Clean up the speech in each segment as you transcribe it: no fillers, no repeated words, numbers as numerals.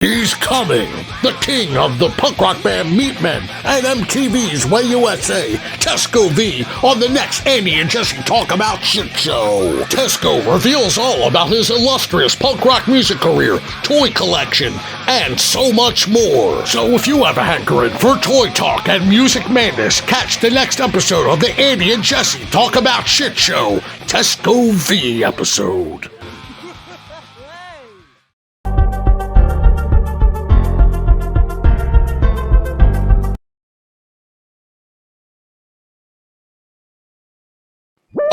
He's coming, the king of the punk rock band MEATMEN and MTV's Way USA, Tesco Vee, on the next Andy and Jesse Talk About Shit show. Tesco reveals all about his illustrious punk rock music career, toy collection, and so much more. So if you have a hankering for toy talk and music madness, catch the next episode of the Andy and Jesse Talk About Shit show, Tesco Vee episode.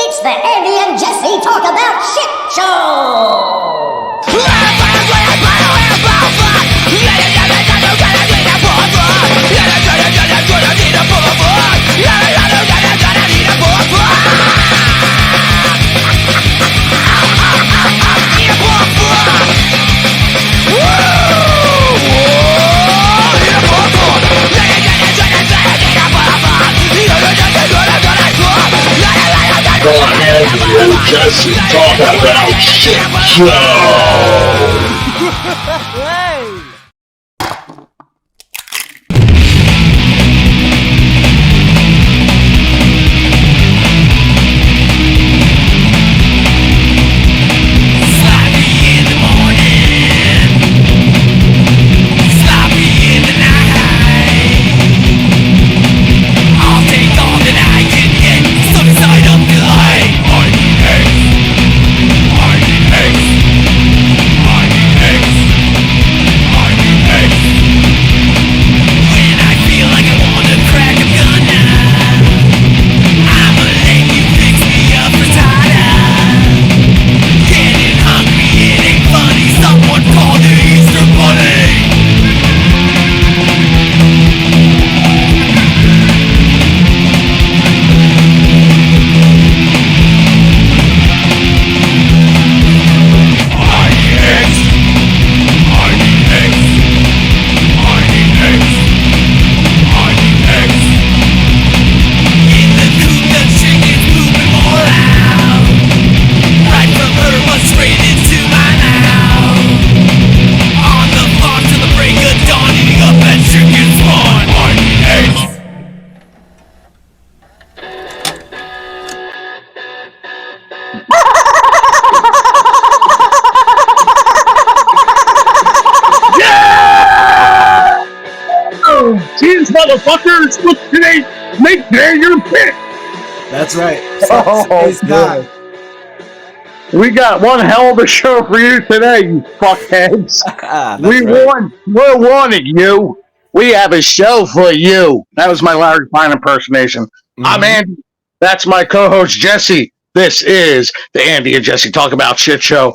It's the Andy and Jesse Talk About Shit show! Andy and Jesse Talk About Shit show! Cheers, motherfuckers! With today's Make Bear Your Pick! That's right. Oh, God. We got one hell of a show for you today, you fuckheads. We're warning you. We have a show for you. That was my Larry Fine impersonation. I'm Andy. That's my co-host, Jesse. This is the Andy and Jesse Talk About Shit show.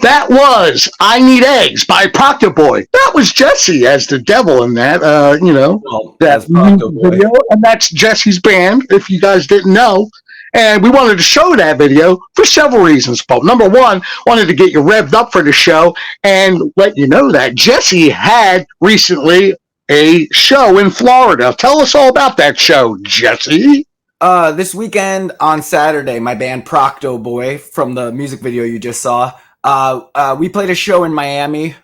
That was I Need Eggs by Proctor Boy. That was Jesse as the devil in that, that video. And that's Jesse's band, if you guys didn't know. And we wanted to show that video for several reasons. But number one, wanted to get you revved up for the show and let you know that Jesse had recently a show in Florida. Tell us all about that show, Jesse. This weekend on Saturday, my band Procto Boy from the music video you just saw, we played a show in Miami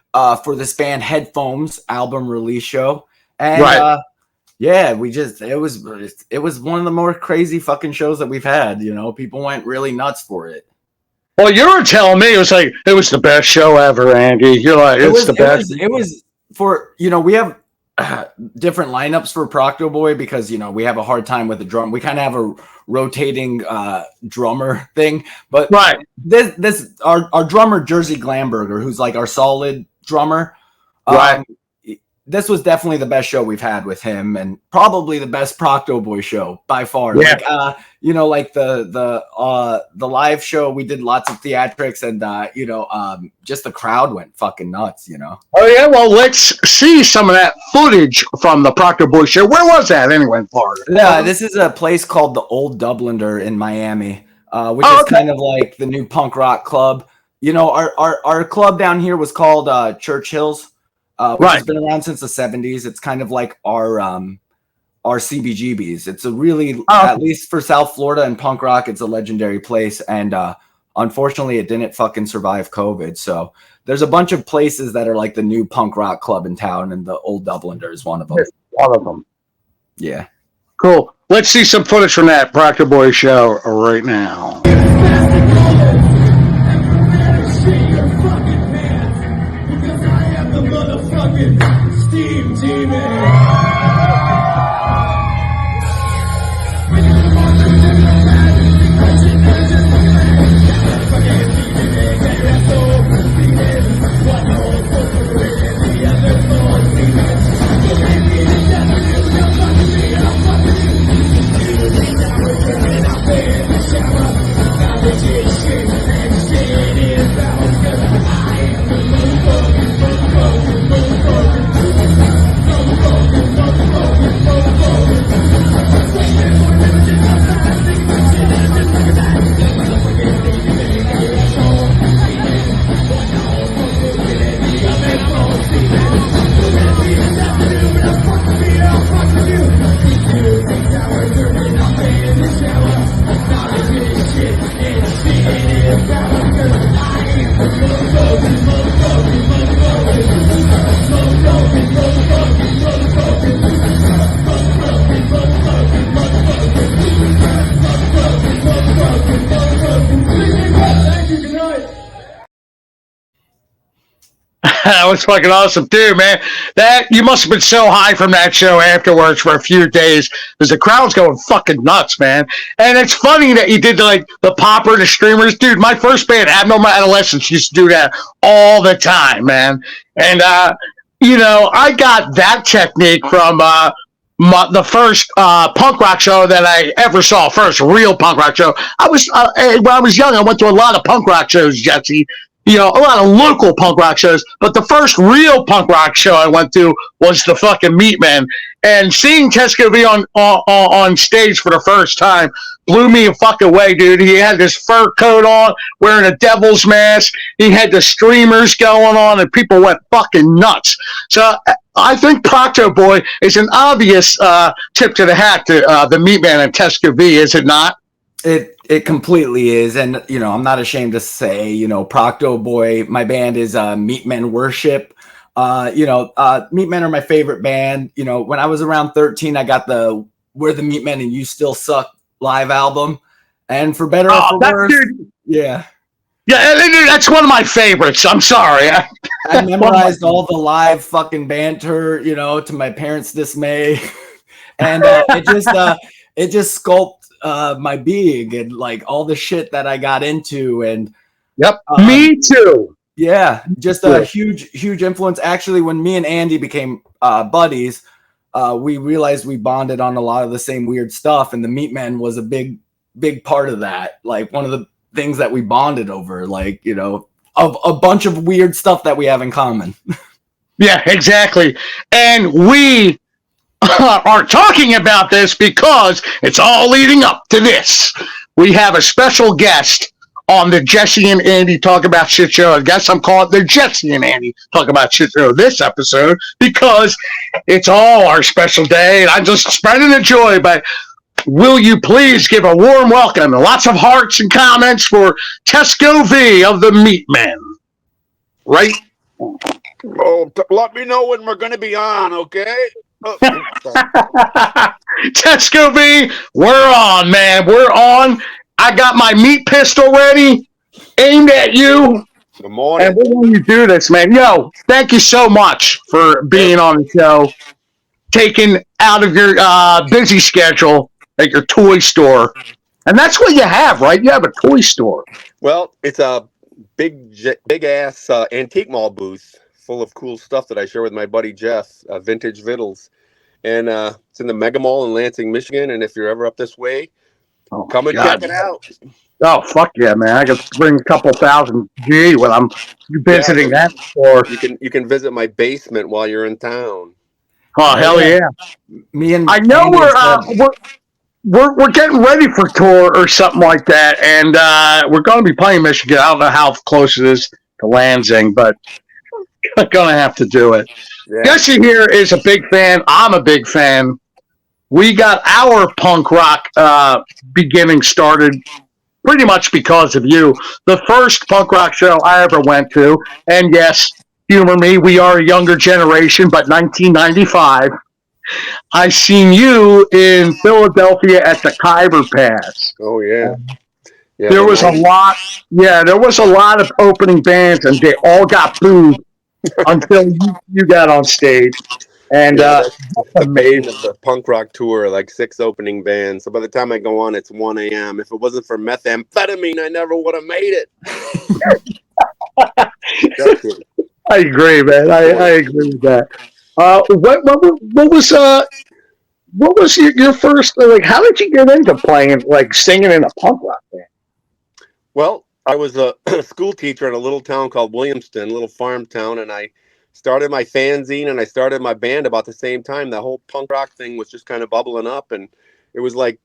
for this band Headphones album release show. And yeah, it was one of the more crazy fucking shows that we've had. You know, people went really nuts for it. Well, you were telling me it was the best show ever, Andy. You're like, it's the best. It was for, we have different lineups for Procto Boy because, we have a hard time with the drum. We kind of have a rotating drummer thing, but this our drummer Jersey Glamberger, who's like our solid drummer, this was definitely the best show we've had with him, and probably the best Procto Boy show by far. Yeah. Like the live show, we did lots of theatrics, and just the crowd went fucking nuts. Oh yeah, well let's see some of that footage from the Proctor Boy show. Where was that anyway in Florida? Yeah, this is a place called the Old Dubliner in Miami, which is kind of like the new punk rock club. Our club down here was called Church Hills. Which has been around since the 70s. It's kind of like our CBGBs. It's a really, at least for South Florida and punk rock, it's a legendary place. And unfortunately, it didn't fucking survive COVID. So there's a bunch of places that are like the new punk rock club in town, and the Old Dubliner is one of them. One of them. Yeah. Cool. Let's see some footage from that Proctor Boy show right now. That was fucking awesome too, man. That you must have been so high from that show afterwards for a few days because the crowd's going fucking nuts, man. And it's funny that you did like the popper, the streamers, dude. My first band, Abnormal Adolescence, used to do that all the time, man. And you know, I got that technique from the first punk rock show that I ever saw. First real punk rock show. I was when I was young, I went to a lot of punk rock shows, Jesse. You know, a lot of local punk rock shows, but the first real punk rock show I went to was the fucking MEATMEN. And seeing Tesco Vee on stage for the first time blew me a fucking away, dude. He had this fur coat on, wearing a devil's mask. He had the streamers going on, and people went fucking nuts. So I think Procto Boy is an obvious tip to the hat to the MEATMEN and Tesco Vee, is it not? It completely is, and you know, I'm not ashamed to say, you know, Procto Boy, my band is MEATMEN Worship. You know, MEATMEN are my favorite band. You know, when I was around 13, I got the "We're the MEATMEN and You Still Suck" live album, and for better or for worse, yeah, that's one of my favorites. I'm sorry, I memorized all the live fucking banter, you know, to my parents' dismay, and it just sculpted my being and like all the shit that I got into. And yep, me too. Yeah, just a huge influence. Actually, when me and Andy became buddies, we realized we bonded on a lot of the same weird stuff, and the MEATMEN was a big part of that. Like one of the things that we bonded over, like, you know, of a bunch of weird stuff that we have in common. Yeah, exactly. And we are talking about this because it's all leading up to this. We have a special guest on the Jesse and Andy Talk About Shit show. I guess I'm calling it the Jesse and Andy Talk About Shit show this episode because it's all our special day, and I'm just spreading the joy. But will you please give a warm welcome and lots of hearts and comments for Tesco Vee of the MEATMEN? Right? Oh, let me know when we're going to be on, okay? Tesco Vee, we're on, man. We're on. I got my meat pistol ready, aimed at you. Good morning. And we're going to do this, man. Yo, thank you so much for being on the show, taking out of your busy schedule at your toy store. And that's what you have, right? You have a toy store. Well, it's a big-ass antique mall booth full of cool stuff that I share with my buddy Jeff, Vintage Vittles. And it's in the Mega Mall in Lansing, Michigan. And if you're ever up this way, come and check it out. Oh, fuck yeah, man. I could bring a couple thousand G when I'm visiting that store. You can visit my basement while you're in town. Oh, hell yeah. Me and I know we're getting ready for tour or something like that, and we're going to be playing Michigan. I don't know how close it is to Lansing, but we're going to have to do it. Yeah. Jesse here is a big fan. I'm a big fan. We got our punk rock beginning started pretty much because of you. The first punk rock show I ever went to, and yes, humor me, we are a younger generation, but 1995, I seen you in Philadelphia at the Khyber Pass. Oh yeah, yeah. There The was a 90s. lot, yeah, there was a lot of opening bands, and they all got booed until you got on stage. And Yeah, that's the bane amazing. of the punk rock tour. Like 6 opening bands. So by the time I go on, it's 1 a.m. If it wasn't for methamphetamine, I never would have made it. Just kidding. I agree, man. I agree with that. What was your first like? How did you get into playing like singing in a punk rock band? Well, I was a school teacher in a little town called Williamston, a little farm town, and I started my fanzine and I started my band about the same time. The whole punk rock thing was just kind of bubbling up, and it was like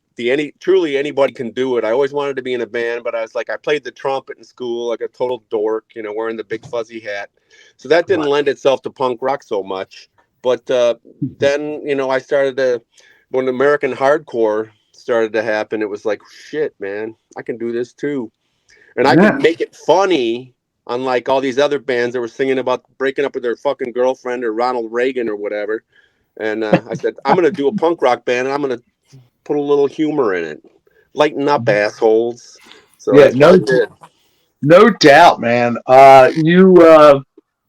truly anybody can do it. I always wanted to be in a band, but I was like, I played the trumpet in school like a total dork, wearing the big fuzzy hat. So that didn't lend itself to punk rock so much. But then, I started when American hardcore started to happen, it was like, shit, man, I can do this too. And I can make it funny, unlike all these other bands that were singing about breaking up with their fucking girlfriend or Ronald Reagan or whatever. And I said, I'm going to do a punk rock band, and I'm going to put a little humor in it. Lighten up, assholes. So Yeah, that's what I did. no doubt, man. You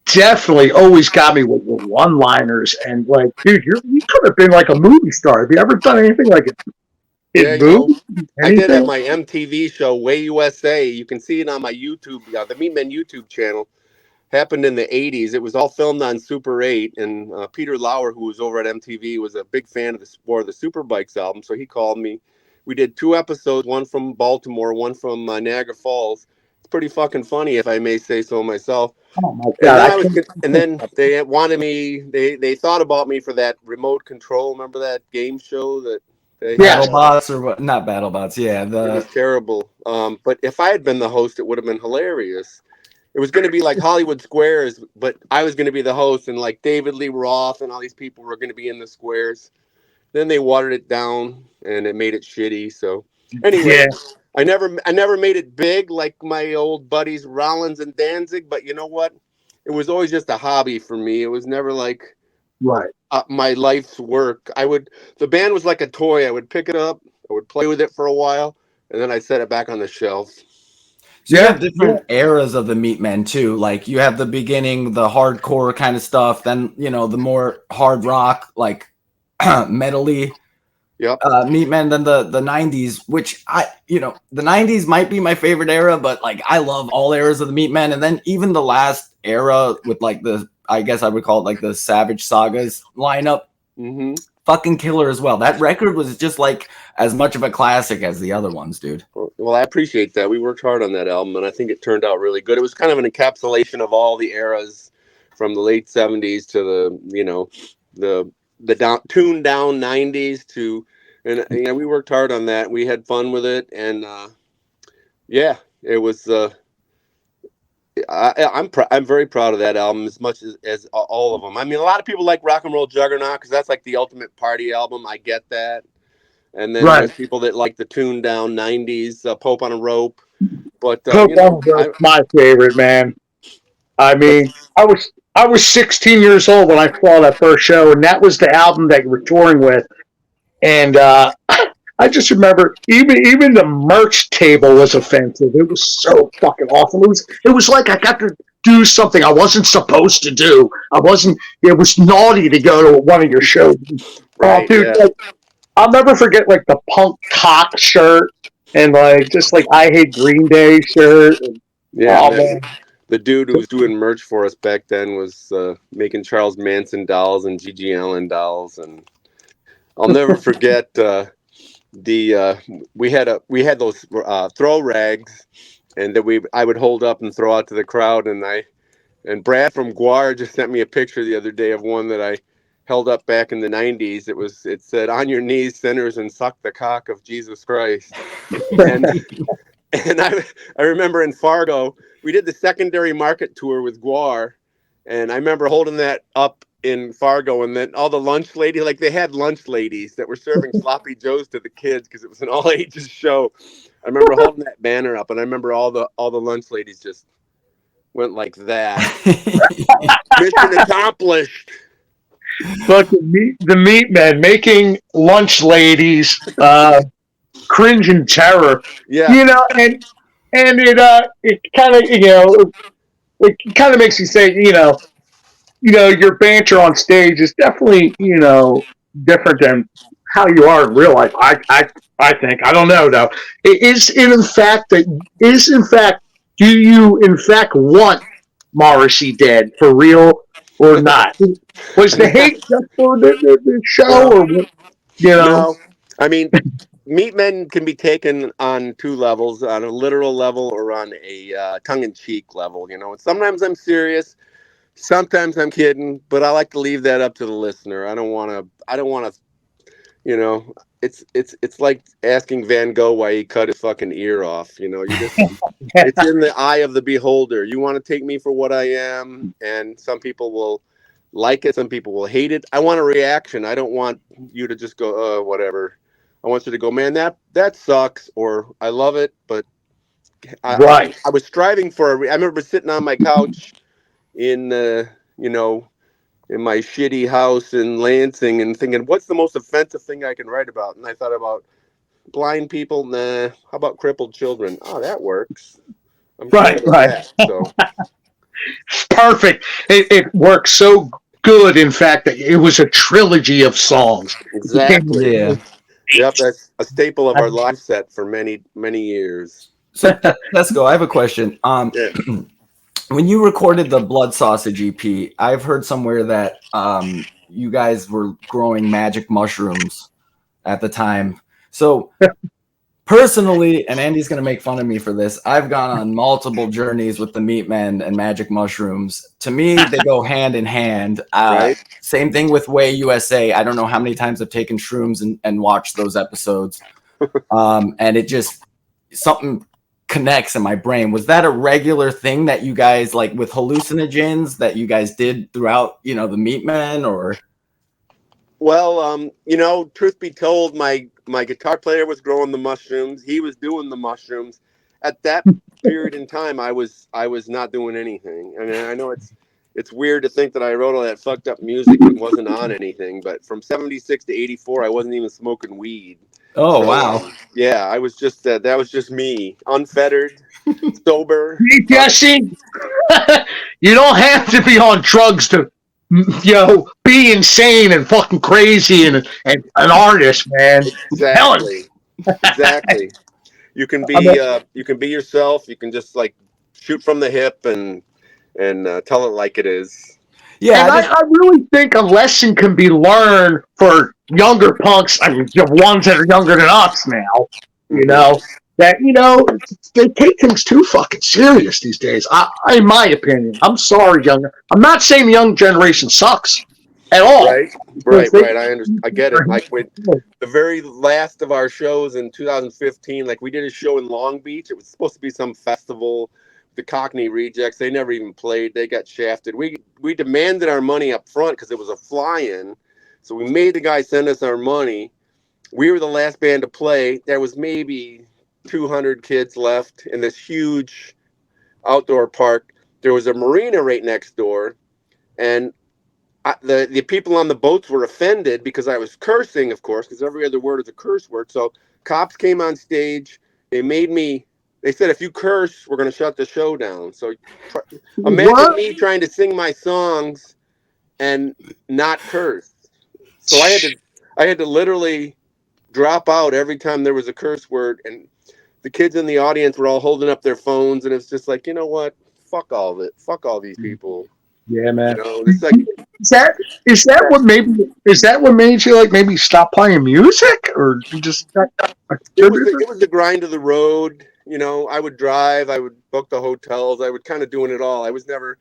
definitely always got me with one-liners, and like, dude, you could have been like a movie star. Have you ever done anything like it? Yeah, Movies? I did have Anything? my MTV show, Way USA. You can see it on my YouTube, the MEATMEN YouTube channel. Happened in the 80s. It was all filmed on Super 8, and Peter Lauer, who was over at MTV, was a big fan of the Superbikes album, so he called me. We did 2 episodes, one from Baltimore, one from Niagara Falls. It's pretty fucking funny, if I may say so myself. Oh my And then god! and then they wanted me. They thought about me for that remote control. Remember that game show that they had? BattleBots or what? Not BattleBots. Yeah, It was terrible. But if I had been the host, it would have been hilarious. It was going to be like Hollywood Squares, but I was going to be the host, and like David Lee Roth and all these people were going to be in the squares. Then they watered it down, and it made it shitty. So anyway, I never made it big like my old buddies Rollins and Danzig. But you know what? It was always just a hobby for me. It was never like my life's work. The band was like a toy. I would pick it up, I would play with it for a while, and then I'd set it back on the shelf. So you have different eras of the Meatmen too. Like you have the beginning, the hardcore kind of stuff, then the more hard rock, like metally Meatmen, then the 90s, which the 90s might be my favorite era, but like I love all eras of the Meatmen, and then even the last era with like I guess I would call it like the Savage Sagas lineup. Fucking killer as well. That record was just like as much of a classic as the other ones, dude. Well, I appreciate that. We worked hard on that album, and I think it turned out really good. It was kind of an encapsulation of all the eras from the late 70s to the tuned down 90s and we worked hard on that. We had fun with it, and it was I'm very proud of that album as much as all of them. I mean, a lot of people like Rock and Roll Juggernaut because that's like the ultimate party album. I get that. And then there's people that like the tuned down 90s Pope on a Rope. But Pope on a Rope's my favorite, man. I mean, I was 16 years old when I saw that first show, and that was the album that you were touring with. And I just remember even the merch table was offensive. It was so fucking awesome. It was like I got to do something I wasn't supposed to do. It was naughty to go to one of your shows. Right, dude, like, I'll never forget like the punk cock shirt and like just like I Hate Green Day shirt. The dude who was doing merch for us back then was making Charles Manson dolls and Gigi Allen dolls, and I'll never forget we had those throw rags, and that I would hold up and throw out to the crowd, and Brad from Guar just sent me a picture the other day of one that I held up back in the 90s. It said, "On your knees, sinners, and suck the cock of Jesus Christ." And I remember in Fargo, we did the secondary market tour with Guar, and I remember holding that up in Fargo, and then all the lunch ladies, like they had lunch ladies that were serving sloppy joes to the kids because it was an all ages show. I remember holding that banner up, and I remember all the lunch ladies just went like that. Mission accomplished. But the meat men making lunch ladies cringe in terror. Yeah. You know, and it kind of it kind of makes you say, your banter on stage is definitely, different than how you are in real life. I think. I don't know though. Is in fact do you in fact want Morrissey dead for real or not? Was the hate just for the show Well, or what? You know? no. I mean, meat men can be taken on two levels, on a literal level or on a tongue-in-cheek level. And sometimes I'm serious, sometimes I'm kidding, but I like to leave that up to the listener. I don't want to. It's like asking Van Gogh why he cut his fucking ear off. It's in the eye of the beholder. You want to take me for what I am, and some people will like it, some people will hate it. I want a reaction. I don't want you to just go, whatever. I want you to go, man, that sucks, or I love it, but Right. I was striving for I remember sitting on my couch in in my shitty house in Lansing and thinking, what's the most offensive thing I can write about? And I thought about blind people. Nah. How about crippled children? Oh, that works. I'm sure Right. with Right. that. So Perfect. It works so good, in fact, that it was a trilogy of songs. It became exactly. Yeah. Yep, that's a staple of our live set for many, many years. So Tesco, I have a question. Yeah. When you recorded the Blood Sausage EP, I've heard somewhere that you guys were growing magic mushrooms at the time. So personally, and Andy's going to make fun of me for this, I've gone on multiple journeys with the meat men and magic mushrooms. To me, they go hand in hand. Right. Same thing with Way USA. I don't know how many times I've taken shrooms and watched those episodes. And it just, something connects in my brain. Was that a regular thing that you guys, like with hallucinogens, that you guys did throughout, the meat men, or? Well, truth be told, my guitar player was growing the mushrooms. He was doing the mushrooms. At that period in time, I was not doing anything. And I know it's weird to think that I wrote all that fucked up music and wasn't on anything. But from '76 to '84, I wasn't even smoking weed. Oh, So, wow. yeah, I was just that was just me, unfettered, sober. Hey, Jesse, you don't have to be on drugs to, be insane and fucking crazy and an artist, man. Exactly. Exactly. You can be yourself. You can just like shoot from the hip and tell it like it is. Yeah, And I really think a lesson can be learned for younger punks. I mean, the ones that are younger than us now, that, they take things too fucking serious these days. In my opinion, I'm sorry, I'm not saying the young generation sucks at all. Right. I get it. Like with the very last of our shows in 2015, like we did a show in Long Beach. It was supposed to be some festival. The Cockney Rejects, they never even played. They got shafted. We demanded our money up front because it was a fly-in. So we made the guy send us our money. We were the last band to play. There was maybe 200 kids left in this huge outdoor park. There was a marina right next door, and the people on the boats were offended because I was cursing, of course, because every other word is a curse word. So cops came on stage. They said, if you curse, we're going to shut the show down. So imagine me trying to sing my songs and not curse. So I had to literally drop out every time there was a curse word. And the kids in the audience were all holding up their phones. And it's just like, you know what? Fuck all of it. Fuck all these people. Yeah, man. It's like, is that what made you like maybe stop playing music or you just it was the grind of the road. I would drive, I would book the hotels, I would kind of doing it all. I was never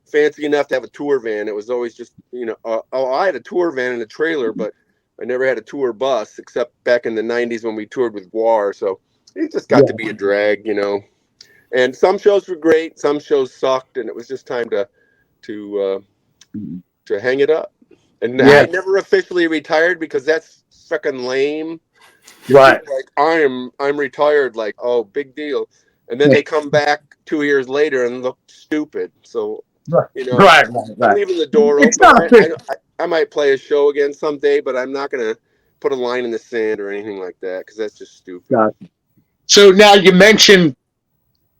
fancy enough to have a tour van. It was always just, I had a tour van and a trailer, but I never had a tour bus except back in the 90s when we toured with Guar. So it just got to be a drag, And some shows were great, some shows sucked, and it was just time to hang it up. And I never officially retired because that's fucking lame. Right. Like I'm retired. Like, oh, big deal. And then they come back 2 years later and look stupid. So Right. you know, Right. I'm Right. leaving the door It's open. not a big. I might play a show again someday, but I'm not gonna put a line in the sand or anything like that because that's just stupid. So now you mentioned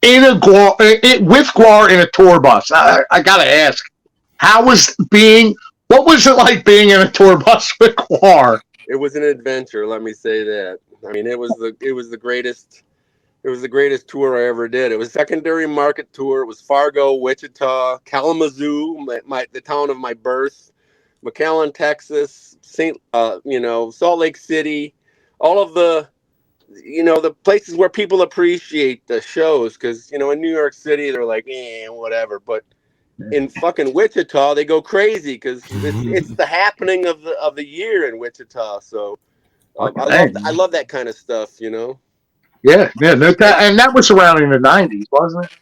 with Guar in a tour bus. I gotta ask, what was it like being in a tour bus with Guar? It was an adventure, let me say that. I mean, it was the greatest. It was the greatest tour I ever did. It was a secondary market tour. It was Fargo, Wichita, Kalamazoo, the town of my birth, McAllen, Texas, Salt Lake City, all of the places where people appreciate the shows. Because in New York City they're like, whatever. But in fucking Wichita they go crazy because it's the happening of the year in Wichita. So I love that kind of stuff. Yeah, no doubt. And that was around in the 90s, wasn't it?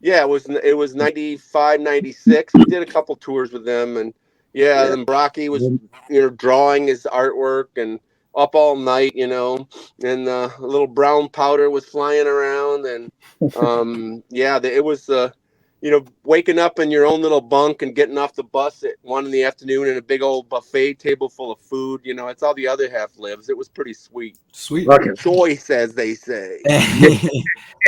Yeah, it was 95, 96. We did a couple tours with them, and then Brocky was drawing his artwork and up all night, and a little brown powder was flying around, and it was waking up in your own little bunk and getting off the bus at 1 PM in a big old buffet table full of food. It's how the other half lives. It was pretty sweet. Sweet. Choice, as they say.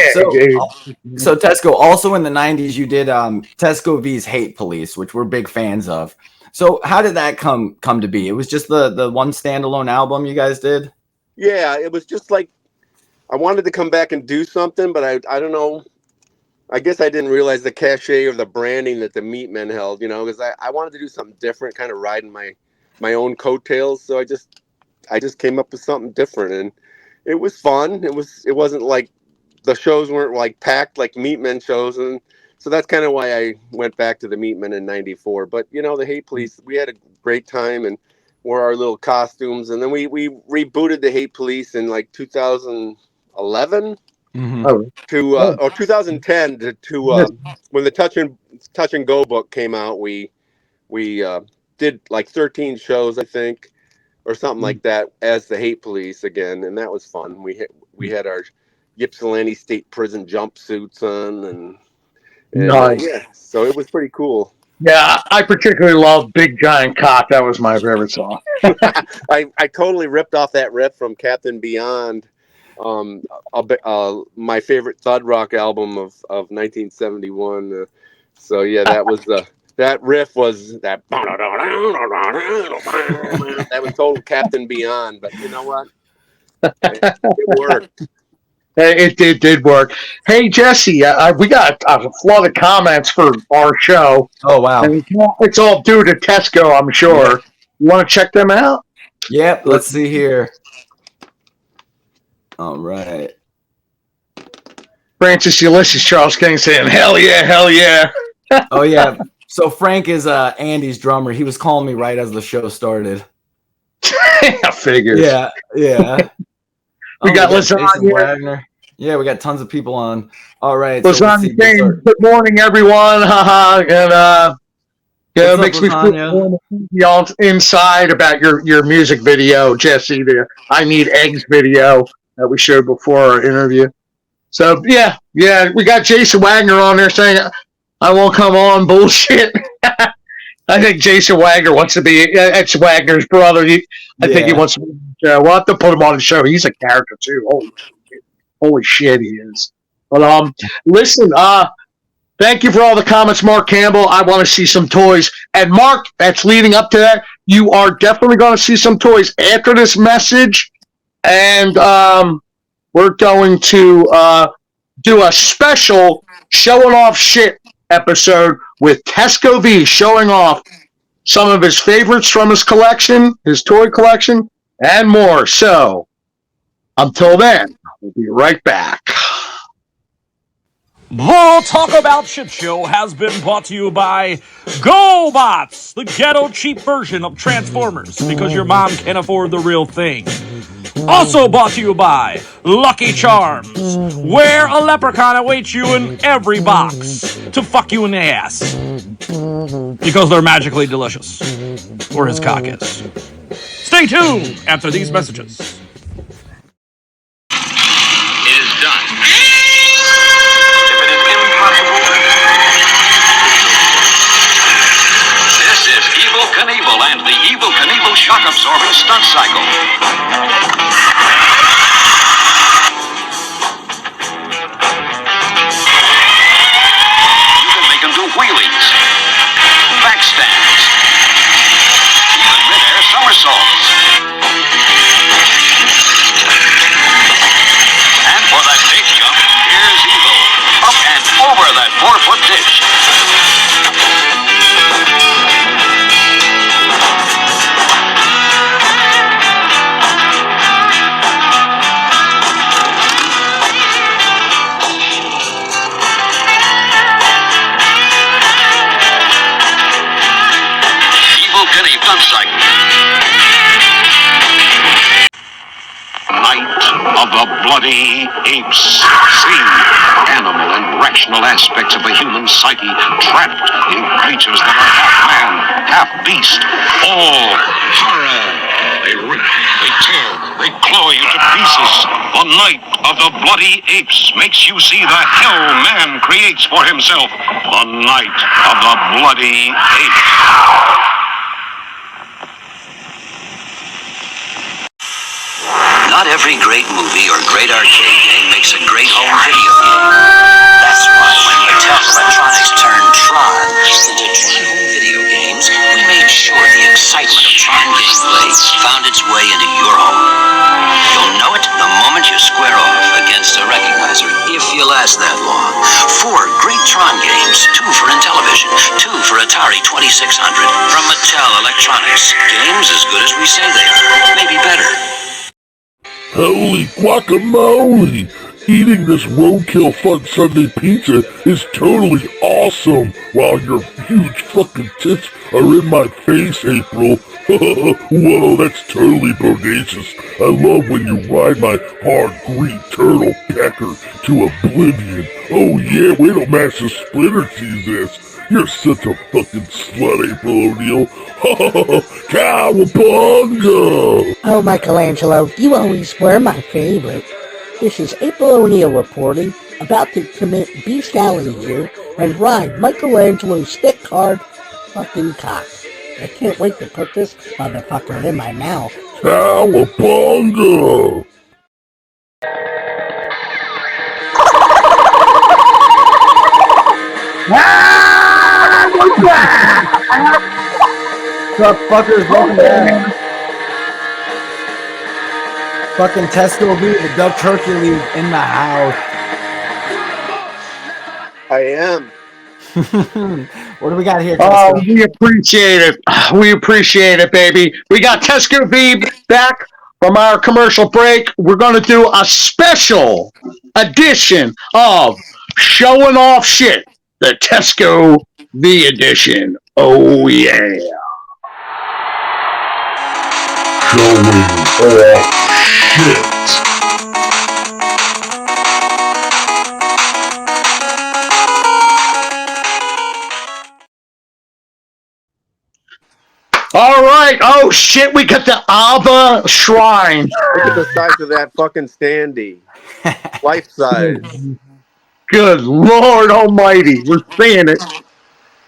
So Tesco, also in the 90s, you did Tesco Vee's Hate Police, which we're big fans of. So how did that come to be? It was just the one standalone album you guys did? Yeah, it was just like I wanted to come back and do something, but I don't know. I guess I didn't realize the cachet or the branding that the MEATMEN held, because I wanted to do something different, kind of riding my own coattails. So I just came up with something different, and it was fun. It wasn't like the shows weren't like packed like MEATMEN shows, and so that's kind of why I went back to the MEATMEN in '94. But the Hate Police, we had a great time and wore our little costumes, and then we rebooted the Hate Police in like 2011. Mm-hmm. Or 2010 to when the Touch and Go book came out, we did like 13 shows, I think, or something like that, as the Hate Police again, and that was fun. We had our Ypsilanti State Prison jumpsuits on, and Nice. so it was pretty cool. Yeah, I particularly love Big Giant Cock. That was my favorite song. I totally ripped off that riff from Captain Beyond. My favorite thud rock album of 1971. So yeah, that was that riff was that that was total Captain Beyond. But you know what? It worked. It did work. Hey, Jesse, we got a flood of comments for our show. Oh, wow. And it's all due to Tesco, I'm sure. Yeah. You want to check them out? Yep, let's see here. All right. Francis Ulysses Charles King saying, hell yeah, hell yeah. Oh, yeah. So Frank is Andy's drummer. He was calling me right as the show started. I figured. Yeah. We got Lasagna Wagner. Yeah, we got tons of people on. All right. Lasagna saying, good morning, everyone. Haha. And it makes me feel inside about your music video, Jesse, the I Need Eggs video that we showed before our interview. So, yeah, we got Jason Wagner on there saying, I won't come on, bullshit. I think Jason Wagner wants to be, it's Wagner's brother. I think he wants to be on the show. We'll have to put him on the show. He's a character, too. Holy shit, he is. But, listen, thank you for all the comments, Mark Campbell. I want to see some toys. And, Mark, that's leading up to that. You are definitely going to see some toys after this message. And we're going to do a special showing off shit episode with Tesco Vee showing off some of his favorites from his collection, his toy collection, and more. So, until then, we'll be right back. The Talk About Shit Show has been brought to you by GoBots, the ghetto cheap version of Transformers, because your mom can't afford the real thing. Also brought to you by Lucky Charms, where a leprechaun awaits you in every box to fuck you in the ass. Because they're magically delicious. Or his cock is. Stay tuned after these messages. and the Evel Knievel shock-absorbing stunt cycle. You can make them do wheelies, backstands, even mid-air somersaults. And for that big jump, here's Evel, up and over that 4-foot ditch. Stunt cycle. Night of the Bloody Apes. See animal and rational aspects of a human psyche trapped in creatures that are half man, half beast. All horror. They rip, they tear, they claw you to pieces. The Night of the Bloody Apes makes you see the hell man creates for himself. The Night of the Bloody Apes. Not every great movie or great arcade game makes a great home video game. That's why when Mattel Electronics turned Tron into Tron Home Video Games, we made sure the excitement of Tron gameplay found its way into your home. You'll know it the moment you square off against a recognizer, if you last that long. 4 great Tron games, 2 for Intellivision, 2 for Atari 2600. From Mattel Electronics, games as good as we say they are, maybe better. Holy guacamole! Eating this roadkill fun Sunday pizza is totally awesome while your huge fucking tits are in my face, April. Whoa, that's totally bodacious. I love when you ride my hard green turtle pecker to oblivion. Oh yeah, wait till Master Splinter sees this. You're such a fucking slut, April O'Neil. Cowabunga! Oh, Michelangelo, you always were my favorite. This is April O'Neil reporting, about to commit bestiality here and ride Michelangelo's thick, hard fucking cock. I can't wait to put this motherfucker in my mouth. Cowabunga! What's up, fuckers? Welcome back. Fucking Tesco Vee, the Dutch Hercules in the house. I am. What do we got here, Oh, Tesco? we appreciate it. We appreciate it, baby. We got Tesco Vee back from our commercial break. We're going to do a special edition of Showing Off Shit, the Tesco Vee edition. Oh, yeah. Showing off shit. All right. Oh, shit. We got the Abba Shrine. Look at the size of that fucking standee. Life size. Good Lord Almighty. We're seeing it.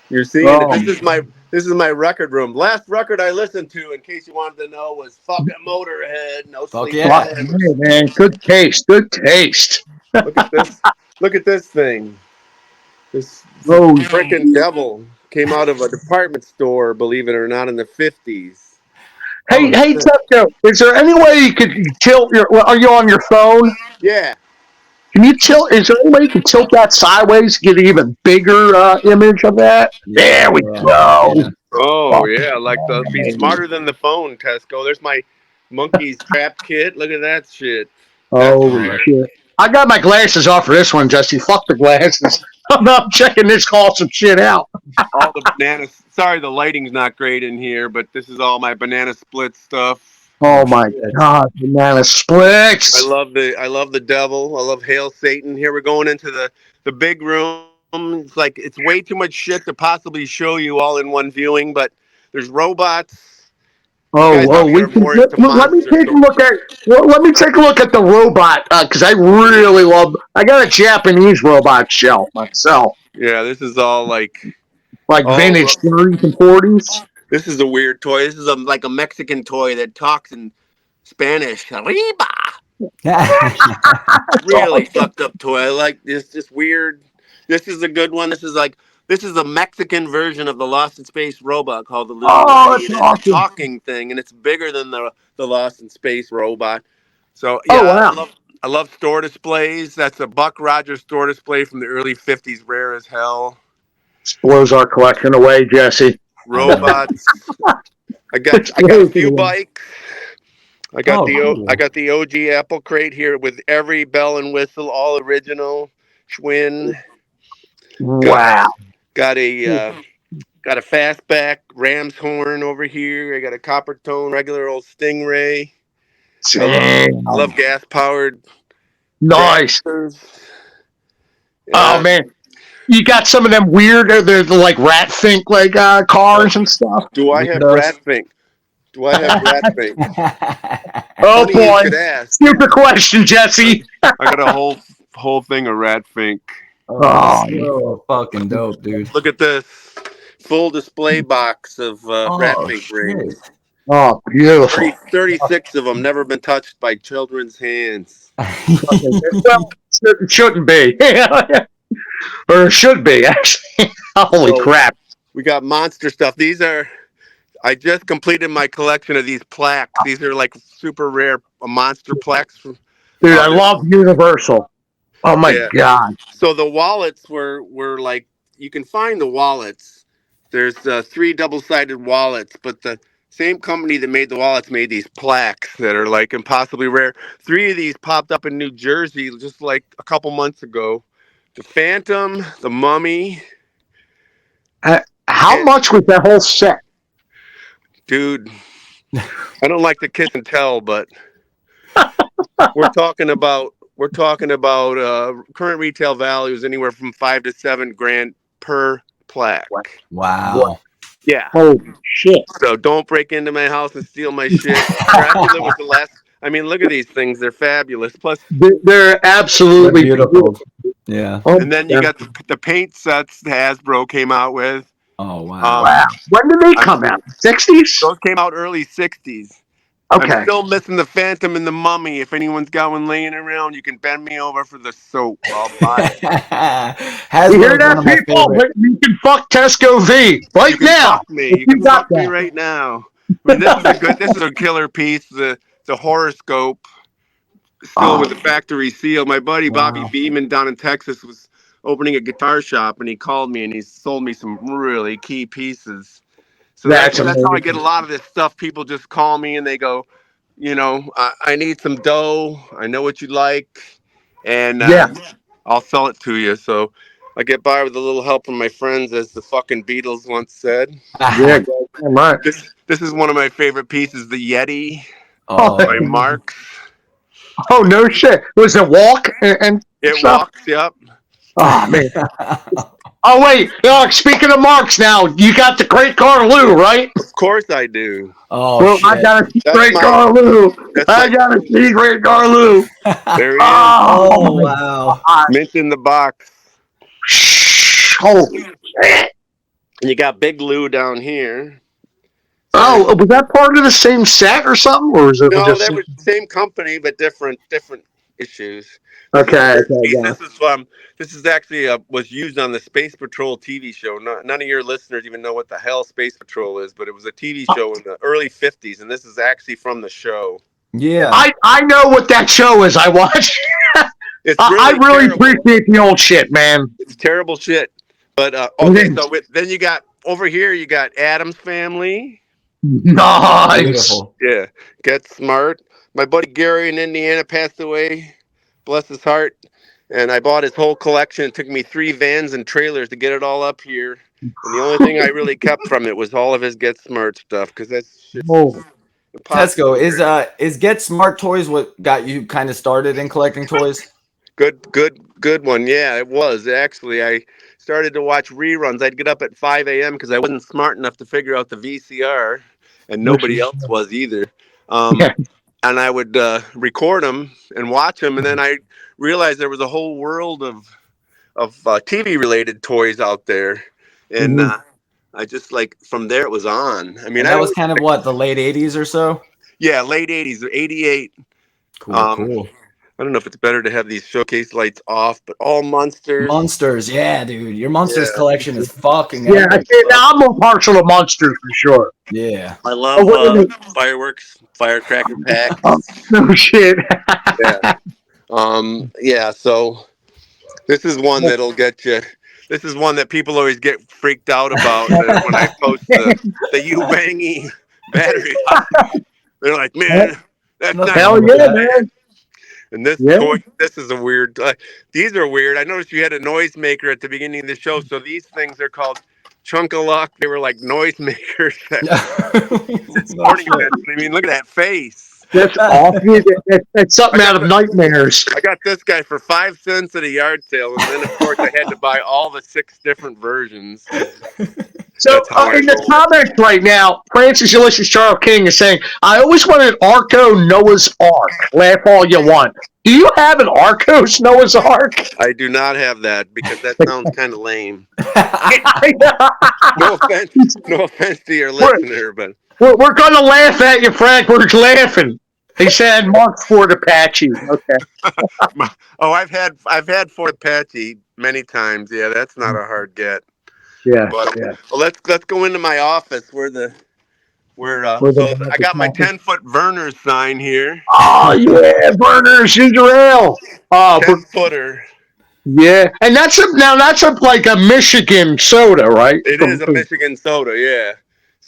You're seeing it. This is my record room. Last record I listened to, in case you wanted to know, was fucking Motorhead. No Fuck sleep. yeah. Man, good taste. Good taste. Look at this. Look at this thing. This Oh, freaking devil came out of a department store, believe it or not, in the 50s. Hey, Tesco, is there any way you could tilt your... Well, are you on your phone? Yeah. Can you tilt... Is there any way you can tilt that sideways to get an even bigger image of that? There we go. Yeah. Oh, yeah. Like be smarter than the phone, Tesco. There's my monkey's trap kit. Look at that shit. Holy shit. I got my glasses off for this one, Justy. Fuck the glasses. I'm checking this awesome shit out. All the bananas. Sorry, the lighting's not great in here, but this is all my banana split stuff. Oh my God, banana splits. I love the devil. I love Hail Satan. Here we're going into the big room. It's like it's way too much shit to possibly show you all in one viewing, but there's robots. Let me take a look at the robot because I really love. I got a Japanese robot shelf myself. Yeah, this is all like vintage 30s and 40s. This is a weird toy. This is like a Mexican toy that talks in Spanish. Arriba. Really fucked up toy. I like this. Just weird. This is a good one. This is a Mexican version of the Lost in Space robot called the Little Ray. That's And it's a awesome. talking thing, and it's bigger than the Lost in Space robot. So Oh, yeah, wow. I love store displays. That's a Buck Rogers store display from the early '50s, rare as hell. Blows our collection away, Jesse. Robots. I got a few bikes. I got the OG Apple Crate here with every bell and whistle, all original. Schwinn. Wow. Got a fastback Ram's horn over here. I got a copper tone regular old Stingray. I love gas powered. Nice. Oh man, you got some of them weird. They're like rat think like cars and stuff. Do I have rat think? Oh Oh boy, you could ask. stupid question, Jesse. I got a whole thing of rat think. Oh, so fucking dope, dude. Look at this full display box of rat think rings. Oh, beautiful. 36 of them, never been touched by children's hands. Well, it shouldn't be. Or it should be, actually. Holy crap. We got monster stuff. I just completed my collection of these plaques. These are like super rare monster plaques. Dude, I love Universal. Oh my God. So the wallets were like, you can find the wallets. There's 3 double-sided wallets, but the same company that made the wallets made these plaques that are like impossibly rare. 3 of these popped up in New Jersey just like a couple months ago. The Phantom, the Mummy. How much was that whole set? Dude, I don't like to kiss and tell, but we're talking about current retail values anywhere from $5 to $7 grand per plaque. Wow. Yeah. Holy shit. So don't break into my house and steal my shit. Dracula was the last. I mean, look at these things. They're fabulous. Plus, they're absolutely beautiful. Yeah. And then you got the paint sets Hasbro came out with. Oh, wow. Wow. When did they come out? 60s? Those came out early 60s. Okay. I'm still missing the Phantom and the Mummy. If anyone's got one laying around, you can bend me over for the soap. I'll buy it. You hear that, people? You can fuck Tesco Vee right now. You can fuck me right now. I mean, this is a killer piece. The horoscope, still with the factory seal. My buddy Bobby Beeman down in Texas was opening a guitar shop, and he called me and he sold me some really key pieces. So that's how I get a lot of this stuff. People just call me and they go, I need some dough. I know what you like, and I'll sell it to you. So I get by with a little help from my friends, as the fucking Beatles once said. Yeah, right. This is one of my favorite pieces, the Yeti by Marx. Oh, no shit. Was it walk? And it walks, yep. Oh, man. Oh, wait. Speaking of Marx now, you got the Great Carlou, right? Of course I do. Oh, well, shit. I got to see Great Carlou. I got to see Great Carlou. There he is. Oh, wow. Mint in the box. Holy shit. And you got Big Lou down here. Oh, was that part of the same set or something? Or was it no, just... they were the same company, but different issues. Okay. This is actually was used on the Space Patrol TV show. None of your listeners even know what the hell Space Patrol is, but it was a TV show in the early 50s, and this is actually from the show. Yeah. I know what that show is. I watch. I really appreciate the old shit, man. It's terrible shit. But okay, so then you got over here, you got Addams Family. Nice. Beautiful. Yeah. Get Smart. My buddy Gary in Indiana passed away. Bless his heart. And I bought his whole collection. It took me 3 vans and trailers to get it all up here. And the only thing I really kept from it was all of his Get Smart stuff, because that's shit. Tesco, is Get Smart Toys what got you kind of started in collecting toys? Good one. Yeah, it was. Actually, I started to watch reruns. I'd get up at 5 a.m. because I wasn't smart enough to figure out the VCR, and nobody else was either. And I would record them and watch them, and then I realized there was a whole world of TV related toys out there, and I just like from there it was on. I mean, And that was kind of what, the late 80s or so? Yeah, late 80s, 88. Cool. I don't know if it's better to have these showcase lights off, but all Munsters. Monsters, yeah, dude. Your Monsters collection is fucking Yeah, epic. now I'm more partial to Monsters for sure. Yeah. I love fireworks, firecracker packs. No shit. Yeah, so this is one that'll get you. This is one that people always get freaked out about when I post the U-Bangy battery. They're like, man, that's not Hell yeah, man. And this toy, this is a weird. These are weird. I noticed you had a noisemaker at the beginning of the show, so these things are called Chunk-a-Luck. They were like noisemakers. Sporting events. I mean, look at that face. That's awful. That's something out of nightmares. I got this guy for 5 cents at a yard sale, and then of course I had to buy all the 6 different versions. So in the comments right now, Francis Ulysses Charles King is saying, "I always wanted Arco Noah's Ark. Laugh all you want. Do you have an Arcos Noah's Ark?" I do not have that because that sounds kind of lame. No offense to your listener, but we're gonna laugh at you, Frank. We're laughing. He said Mark Ford Apache. Okay. I've had Ford Apache many times. Yeah, that's not a hard get. Yeah. But well, let's go into my office where I got my 10-foot Verner's sign here. Oh yeah, Verner's ginger ale. 10-footer. Yeah, and that's like a Michigan soda, right? It is a Michigan soda, yeah.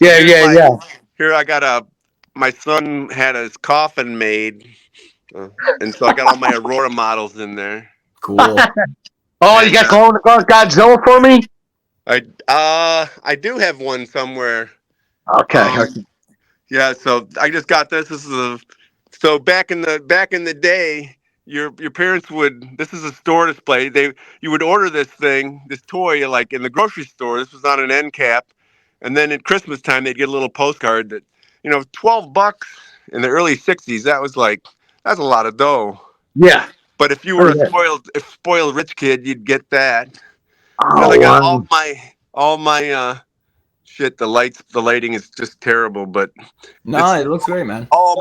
Yeah. Here I got my son had his coffin made, and so I got all my Aurora models in there. Cool. Oh, you got Glow in the Dark Godzilla for me? I do have one somewhere. Okay. Yeah, so I just got this. So back in the day, your parents this is a store display. You would order this toy like in the grocery store. This was on an end cap, and then at Christmas time they'd get a little postcard that $12 in the early '60s. That's a lot of dough. Yeah. But if you were a spoiled rich kid, you'd get that. Oh, I got all my shit. The lighting is just terrible, but no, it looks great, man. All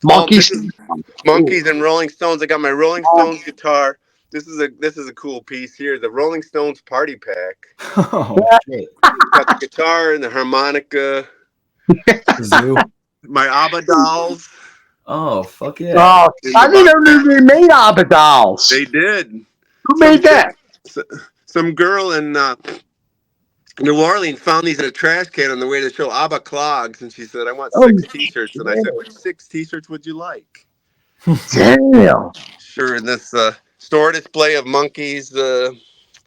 monkeys and Rolling Stones. I got my Rolling Stones guitar. This is a cool piece here. The Rolling Stones party pack. Oh shit! Got the guitar and the harmonica. My ABBA dolls. Oh fuck yeah! Oh, I didn't know they made ABBA dolls. They did. Who made that? Some girl in New Orleans found these in a trash can on the way to show ABBA clogs, and she said, "I want 6 T-shirts." And I said, "Which 6 T-shirts would you like?" Damn. Sure. And this store display of monkeys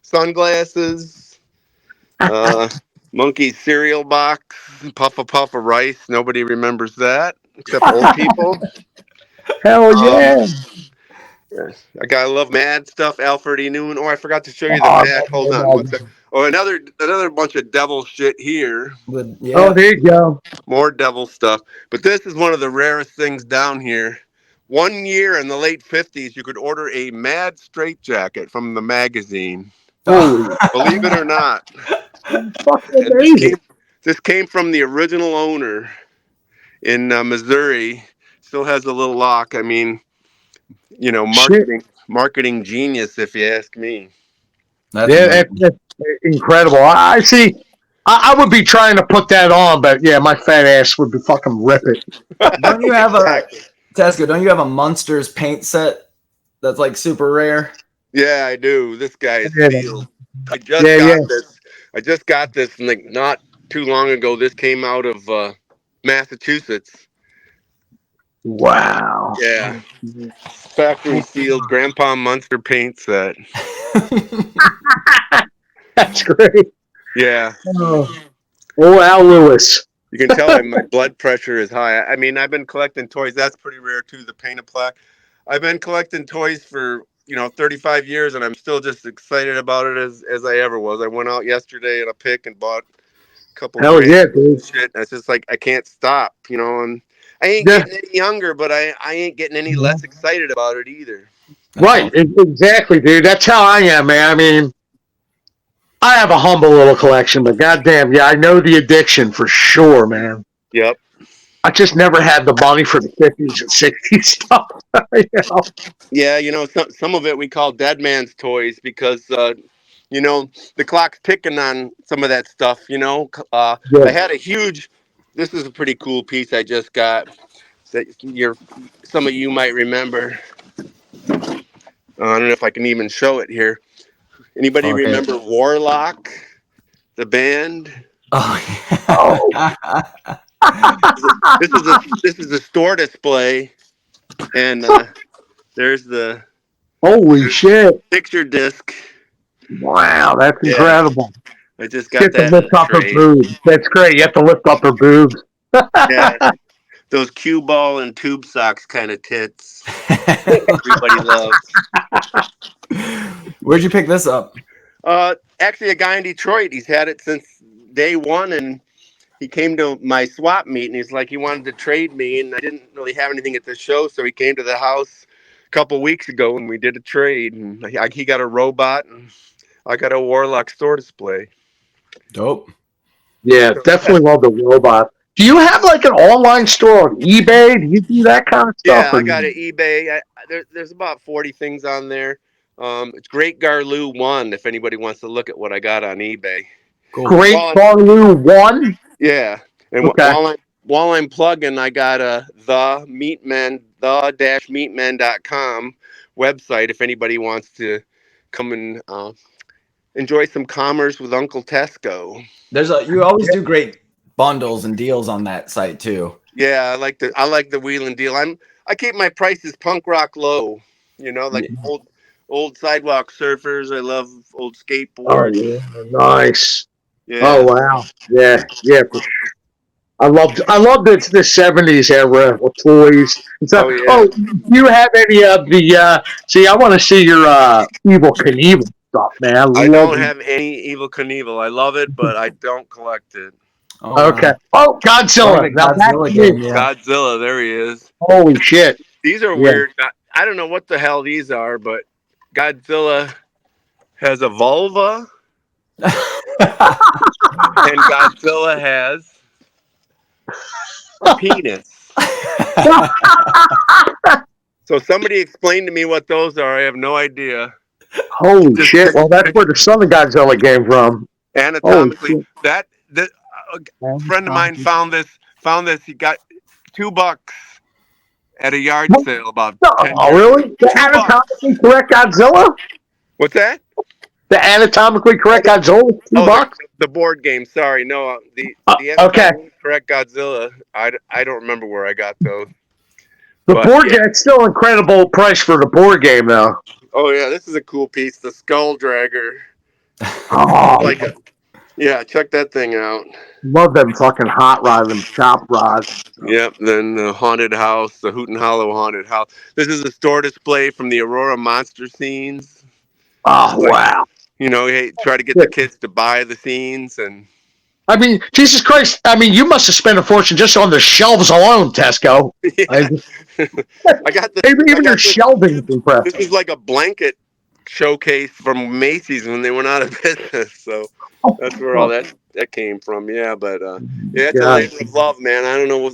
sunglasses, monkey's cereal box, puff of rice. Nobody remembers that except old people. Hell yeah. I love Mad stuff, Alfred E. Newman. Oh, I forgot to show you the Mad. Hold on one second. Oh, another bunch of devil shit here. Yeah. Oh, there you go. More devil stuff. But this is one of the rarest things down here. 1 year in the late 50s, you could order a Mad straitjacket from the magazine. Believe it or not. This came from the original owner in Missouri. Still has a little lock. I mean, marketing genius, if you ask me. That's incredible. I see. I would be trying to put that on, but yeah, my fat ass would be fucking rip it. Don't you have Tesco? Don't you have a Munsters paint set that's like super rare? Yeah, I do. This guy is sealed. I just got this like not too long ago. This came out of Massachusetts. Wow. Yeah. Factory sealed Grandpa Munster paint set. That's great. Yeah. Oh, Al Lewis. You can tell my blood pressure is high. I mean, I've been collecting toys. That's pretty rare too, the painted plaque. I've been collecting toys for 35 years, and I'm still just excited about it as I ever was. I went out yesterday at a pick and bought a couple of shit. It's just like I can't stop, and I ain't getting any younger, but I ain't getting any less excited about it either. Right, exactly, dude. That's how I am, man. I mean, I have a humble little collection, but goddamn, yeah, I know the addiction for sure, man. Yep. I just never had the money for the 50s and 60s stuff. You know? Yeah, some of it we call dead man's toys because the clock's ticking on some of that stuff. I had a huge. This is a pretty cool piece I just got that some of you might remember. I don't know if I can even show it here. Anybody remember Warlock, the band? Oh, yeah. This is a store display, and there's the Holy shit. picture disc. Wow, that's incredible. I just got that to in lift the up her trade. boobs. That's great. You have to lift up her boobs. Yeah, those cue ball and tube socks kind of tits. Everybody loves. Where'd you pick this up? Actually, a guy in Detroit. He's had it since day one, and he came to my swap meet, and he's like, he wanted to trade me, and I didn't really have anything at the show, so he came to the house a couple weeks ago, and we did a trade. And he got a robot, and I got a Warlock store display. Dope. Yeah, definitely love the robot. Do you have like an online store on eBay? Do you do that kind of stuff? Yeah, I got an eBay. There's about 40 things on there. It's Great Garloo 1 if anybody wants to look at what I got on eBay. Cool. Great Garloo 1? Yeah. And okay. while I'm plugging, I got the meatmen.com website if anybody wants to come and enjoy some commerce with Uncle Tesco. You always do great bundles and deals on that site too. Yeah, I like the wheel and deal. I keep my prices punk rock low. Old sidewalk surfers. I love old skateboards. Oh yeah, nice. Yeah. Oh wow. Yeah, for sure. I loved the 70s era with toys. Do you have any of the see I want to see your Evel Knievel stuff, man. I don't have any Evel Knievel. I love it, but I don't collect it. Okay. Oh, Godzilla. Godzilla game, yeah. Godzilla, there he is. Holy shit. These are weird. I don't know what the hell these are, but Godzilla has a vulva. And Godzilla has a penis. So somebody explain to me what those are. I have no idea. Holy shit. Well, that's where the son of Godzilla came from. Anatomically, a friend of mine found this. He got $2 at a yard sale about 10 years. Oh, really? The anatomically correct Godzilla? What's that? The anatomically correct Godzilla? $2? The board game. Sorry, no. The anatomically correct Godzilla. I don't remember where I got those. The board game. It's still an incredible price for the board game, though. Oh yeah, this is a cool piece. The Skull Dragger. Oh, yeah, check that thing out. Love them fucking hot rods, them chop rods. Yep. Then the haunted house, the Hooten Hollow haunted house. This is a store display from the Aurora monster scenes. Oh wow! Try to get the kids to buy the scenes, and I mean, Jesus Christ! I mean, you must have spent a fortune just on the shelves alone, Tesco. Yeah. I got the even your shelving is impressive. This is like a blanket showcase from Macy's when they went out of business. So that's where all that came from. Yeah, but it's a labor of love, man. I don't know.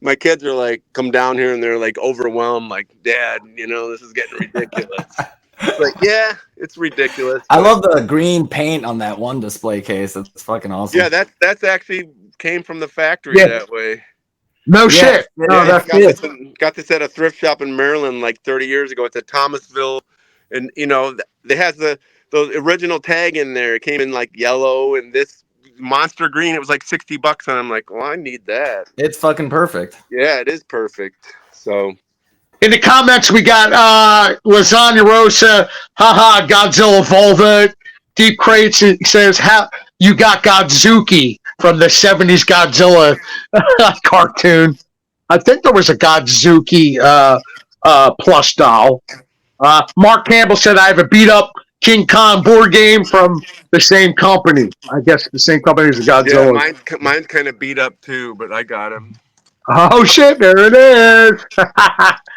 My kids are like, come down here, and they're like overwhelmed. Like, Dad, this is getting ridiculous. Like, yeah, it's ridiculous. I love the green paint on that one display case. That's fucking awesome. Yeah, that's actually came from the factory that way. No shit. No, got this at a thrift shop in Maryland like 30 years ago. It's at Thomasville, and it has the original tag in there. It came in like yellow, and this monster green. It was like $60, and I'm like, well, I need that. It's fucking perfect. Yeah, it is perfect. So. In the comments, we got Lasagna Rosa, haha, Godzilla Volva. Deep Crates says, how you got Godzuki from the 70s Godzilla cartoon. I think there was a Godzuki plush doll. Mark Campbell said, I have a beat-up King Kong board game from the same company. I guess the same company as the Godzilla. Yeah, mine's kind of beat up, too, but I got him. Oh shit! There it is.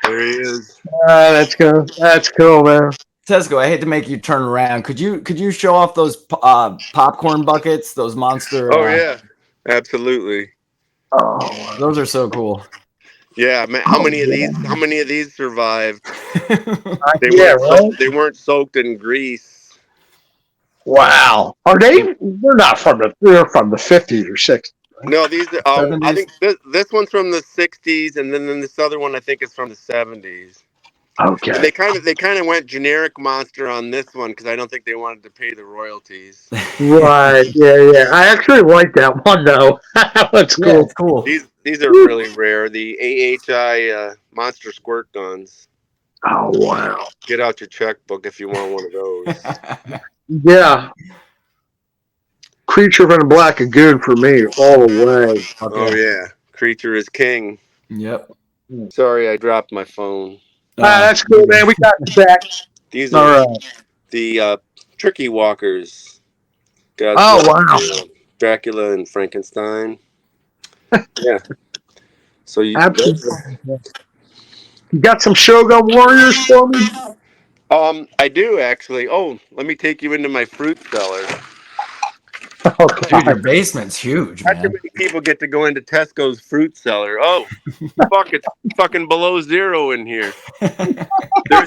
There he is. That's cool. That's cool, man. Tesco, I hate to make you turn around. Could you show off those popcorn buckets? Those monster. Oh yeah, absolutely. Oh, Those are so cool. Yeah, man. How many of these? How many of these survived? They yeah, weren't. right. They weren't soaked in grease. Wow. Are they? They're not from the. They're from the 50s or 60s. No, these are. I 70s. think this one's from the '60s, and then this other one I think is from the '70s. Okay. They kind of went generic monster on this one because I don't think they wanted to pay the royalties. Right. Yeah. I actually like that one though. That's Yeah, cool. it's cool. These are really rare. The AHI monster squirt guns. Oh wow. Get out your checkbook if you want one of those. Yeah. Creature from the Black Lagoon for me all the way. Oh yeah, creature is king. Yep. Sorry, I dropped my phone. That's cool, man. We got you back. These All are right. the tricky walkers. Oh Godzilla, wow. Dracula, and Frankenstein. Yeah. So Absolutely. You got some Shogun Warriors for me? I do actually. Oh, let me take you into my fruit cellar. Oh Dude, your god. basement's huge, Not too man. many people get to go into Tesco's fruit cellar. Oh, fuck! It's fucking below zero in here. There's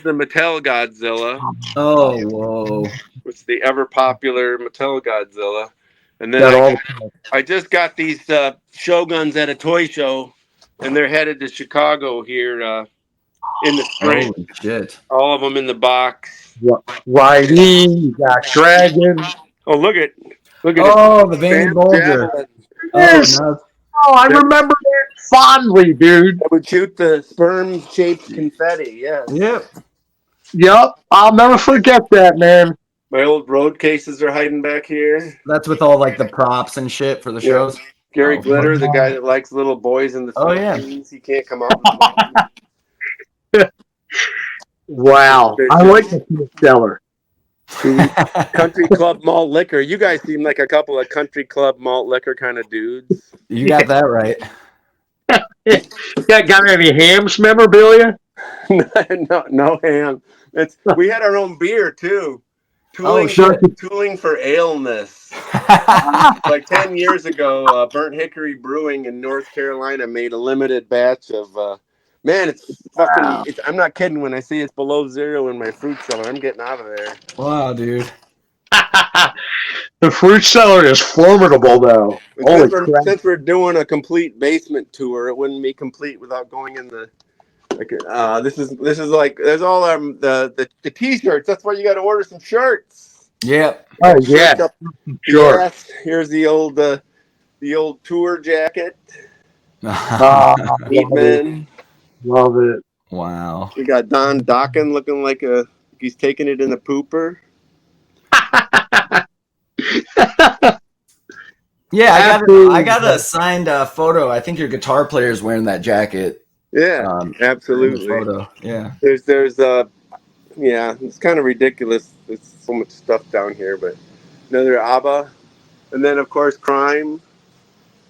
the Mattel Godzilla. Oh, whoa. It's the ever popular Mattel Godzilla. And then Got all I just got these Shoguns at a toy show, and they're headed to Chicago here in the spring. Holy shit. All of them in the box. the Whitey, you got Dragon. Oh, look at Oh, the it. Veiny Bam Bulger. Javelin. Oh, Yes. no. Oh, I remember it fondly, dude. That would shoot the sperm-shaped confetti. Yes. Yep. Yep. I'll never forget that, man. My old road cases are hiding back here. That's with all like the props and shit for the Yeah. shows. Gary Oh, Glitter, the guy that likes little boys in the Oh, yeah. Philippines. He can't come out. Wow. I like the Fruit Cellar. Country Club Malt Liquor. You guys seem like a couple of Country Club Malt Liquor kind of dudes. You got that right. Got any Hams memorabilia? no ham. We had our own beer too. Oh, shit. Tooling for aleness. Like 10 years ago, Burnt Hickory Brewing in North Carolina made a limited batch of. Man, it's fucking. Wow. I'm not kidding when I say it's below zero in my fruit cellar. I'm getting out of there. Wow, dude. The Fruit Cellar is formidable, though. Holy crap. Since we're doing a complete basement tour, it wouldn't be complete without going in the. Like, this is like there's all the t-shirts. That's why you got to order some shirts. Yep. Oh, yeah. Sure. Yes. Here's the old tour jacket. Wow. Love it. We got Don Dockin looking like he's taking it in the pooper. Yeah, I got a signed photo. I think your guitar player is wearing that jacket. Yeah, absolutely. Photo. Yeah. There's yeah, it's kind of ridiculous. There's so much stuff down here, but another ABBA, and then of course Crime.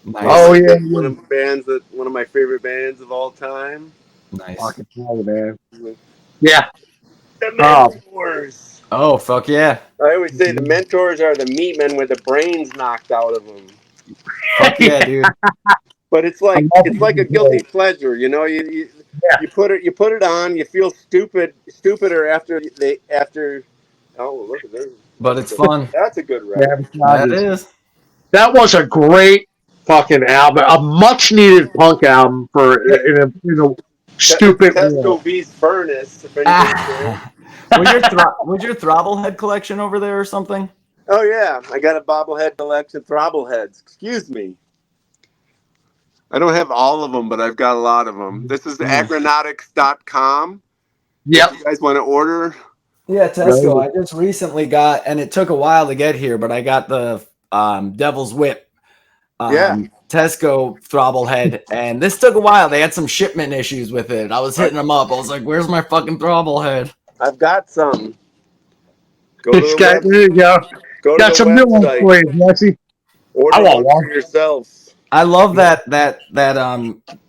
Nice. Oh, yeah. One of my favorite bands of all time. Nice. Man. Yeah. The Mentors. Oh, fuck yeah. I always say the Mentors are the MEATMEN with the brains knocked out of them. Fuck yeah, dude. But it's like a guilty pleasure, you know. You put it on, you feel stupider after. Oh, look at this. But it's fun. That's a good record. That is. That was a great fucking album, a much needed punk album for in a stupid. Tesco Vee's Furnace. If Was your Throbblehead collection over there or something? Oh yeah, I got a bobblehead collection. Throbbleheads. Excuse me. I don't have all of them, but I've got a lot of them. This is agronautics.com. Yep. If you guys want to order? Yeah, Tesco. I just recently got, and it took a while to get here, but I got the Devil's Whip. Tesco Throbblehead, and this took a while. They had some shipment issues with it. I was hitting them up. I was like, "Where's my fucking Throbblehead?" I've got some. There you go. Go Got to some the new ones website. for you, Jesse. Order one for yourself. I love that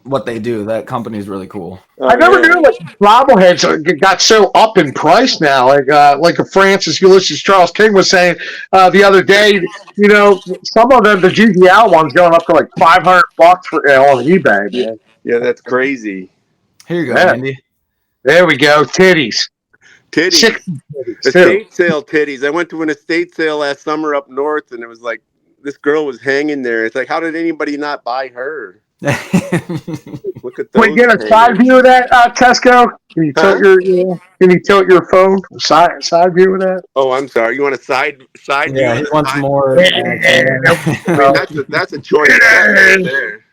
what they do. That company's really cool. I never knew like bobbleheads got so up in price now. Like a Francis Ulysses Charles King was saying the other day. Some of them, the GGL ones, going up to like $500 on eBay, man. Yeah, that's crazy. Here you go, Yeah. Andy. There we go, titties. Titties. Titties Estate sale titties. I went to an estate sale last summer up north, and it was like this girl was hanging there. It's like, how did anybody not buy her? Look at those. We get a side view of that, Tesco. Can you tilt your phone? Side view of that. Oh, I'm sorry. You want a side view? Yeah, he wants more. I mean, that's a choice right there.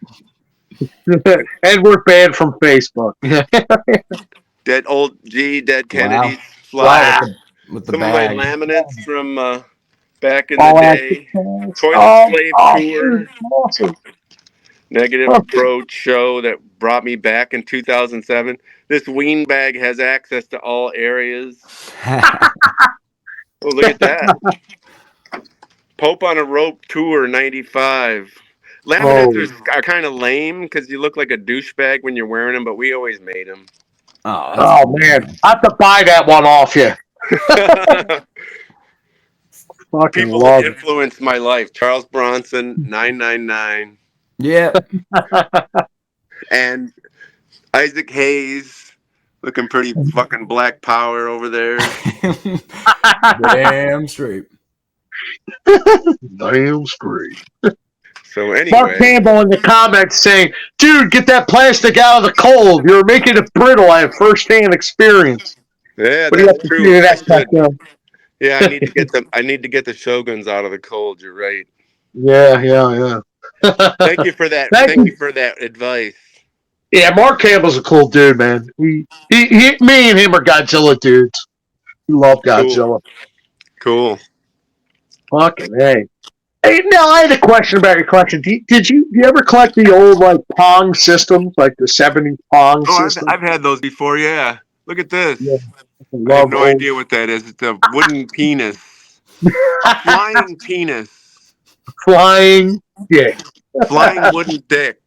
And we're banned from Facebook. Dead Kennedys. Wow. With the Some bag. of my laminates from back in the day. Toilet Slave Tour. Awesome. Negative Approach show that brought me back in 2007. This ween bag has access to all areas. Oh, look at that. Pope on a Rope Tour 95. Laminates are kind of lame because you look like a douchebag when you're wearing them, but we always made them. Oh man, I have to buy that one off you. People that influenced my life. Charles Bronson, 999. Yeah. And Isaac Hayes, looking pretty fucking black power over there. Damn straight. Damn straight. So anyway. Mark Campbell in the comments saying, dude, get that plastic out of the cold. You're making it brittle. I have first-hand experience. Yeah, What that's true. Yeah, I need to get the Shoguns out of the cold. You're right. Yeah. Thank you for that. Thank you for that advice. Yeah, Mark Campbell's a cool dude, man. Me and him are Godzilla dudes. We love Godzilla. Cool. Fucking hey. Hey, now I had a question about your collection. Did you ever collect the old like Pong systems, like the 70s Pong systems? I've had those before. Yeah. Look at this. Yeah. I have no idea what that is. It's a wooden penis. A flying penis. Flying dick. Flying wooden dick.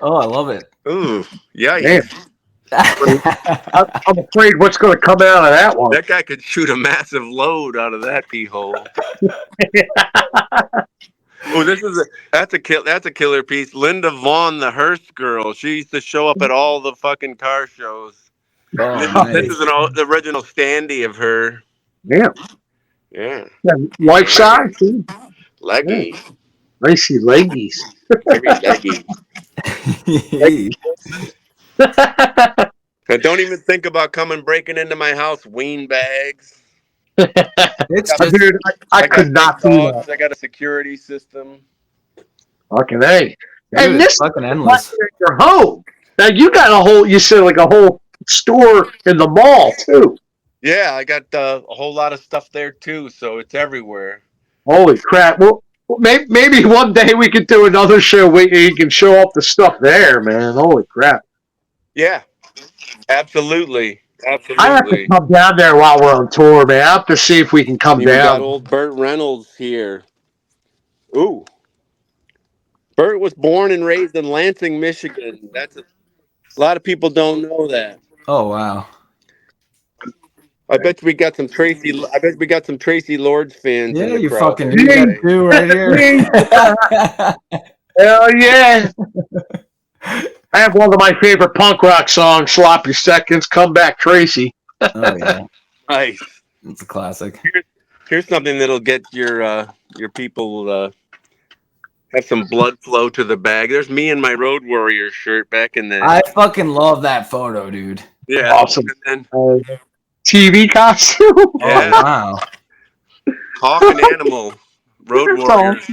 Oh, I love it. Ooh, yikes. I'm afraid what's going to come out of that one. That guy could shoot a massive load out of that pee hole. Oh, that's a killer piece. Linda Vaughn, the Hearst girl. She used to show up at all the fucking car shows. Oh, This is the original standee of her. Yeah. Life size. Leggy. Yeah. Racy leggies. Very leggy. Don't even think about breaking into my house, ween bags. Dude, I could not do that. I got a security system. Fucking hey. Dude, and this fucking endless. At your home. Now you got you said like a whole store in the mall too. Yeah, I got a whole lot of stuff there too, so it's everywhere. Holy crap. Well, maybe one day we could do another show where you can show off the stuff there, man. Holy crap. Yeah, absolutely. I have to come down there while we're on tour, man. I have to see if we can come down. We got old Burt Reynolds here. Ooh. Burt was born and raised in Lansing, Michigan. A lot of people don't know that. Oh, wow. I bet we got some Tracy Lords fans. Yeah, in the you crowd. fucking do right here. Hell yeah. I have one of my favorite punk rock songs, Sloppy Seconds, Come Back Tracy. Oh, yeah. Nice. It's a classic. Here's something that'll get your people have some blood flow to the bag. There's me in my Road Warrior shirt back in the... I fucking love that photo, dude. Yeah. Awesome. And then, TV costume. Yeah. Oh, wow. Hawk and Animal. Road Warriors.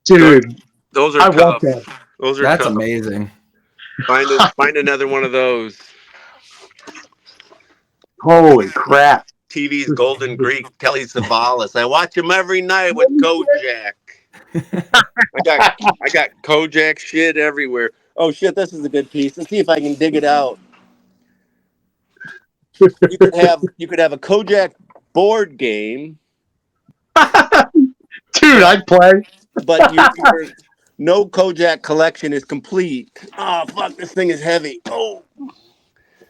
Dude. Those are tough. That's amazing. Find another one of those. Holy crap. TV's Golden Greek, Telly Savalas. I watch him every night with Kojak. I got Kojak shit everywhere. Oh shit, this is a good piece. Let's see if I can dig it out. You could have a Kojak board game. Dude, I'd play. But no Kojak collection is complete. Oh fuck, this thing is heavy. Oh,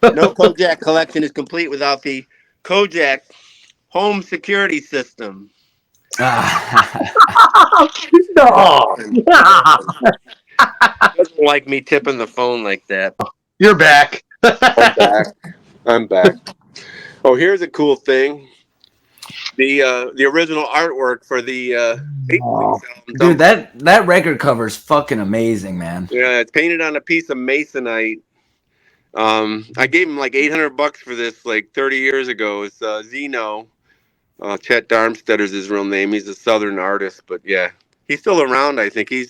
no Kojak collection is complete without the Kojak home security system. No. Doesn't like me tipping the phone like that. You're back. I'm back. I'm back. Oh, here's a cool thing. The original artwork for the Oh. Dude, that record cover is fucking amazing, man. Yeah, it's painted on a piece of masonite. I gave him like $800 for this like 30 years ago. It's Zeno. Chet Darmstedter's his real name. He's a Southern artist, but yeah, he's still around. I think he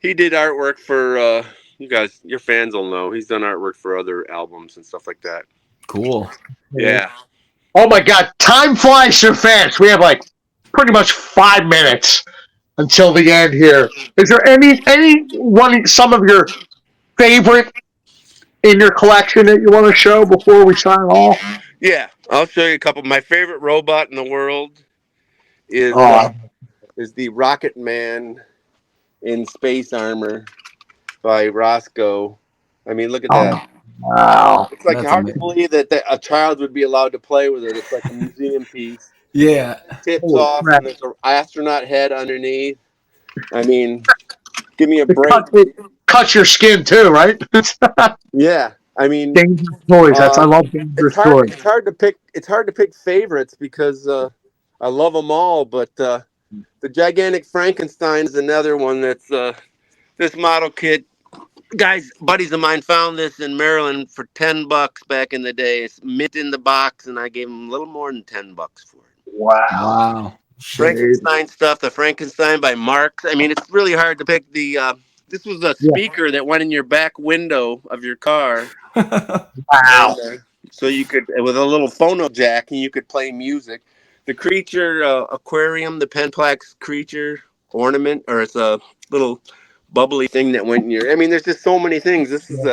did artwork for you guys. Your fans will know. He's done artwork for other albums and stuff like that. Cool. Yeah. Oh my God! Time flies so fast. We have like pretty much 5 minutes until the end here. Is there some of your favorite in your collection that you want to show before we sign off? Yeah, I'll show you a couple. My favorite robot in the world is the Rocket Man in space armor by Roscoe. I mean, look at that. Wow. It's like hard to believe that a child would be allowed to play with it. It's like a museum piece. Yeah. It tips off, and there's an astronaut head underneath. I mean, give me a break. Cuts your skin too, right? Yeah. I mean, dangerous toys. I love dangerous toys. It's hard to pick favorites because I love them all. But the gigantic Frankenstein is another one that's this model kit. Guys, buddies of mine found this in Maryland for $10 back in the day. It's mint in the box, and I gave them a little more than $10 for it. Wow. Frankenstein stuff. The Frankenstein by Marx. I mean, it's really hard to pick the. This was a speaker that went in your back window of your car. Wow. And, so you could, with a little phono jack, and you could play music. The creature aquarium, the Penplax creature ornament, or it's a little bubbly thing that went in your. I mean, there's just so many things. This is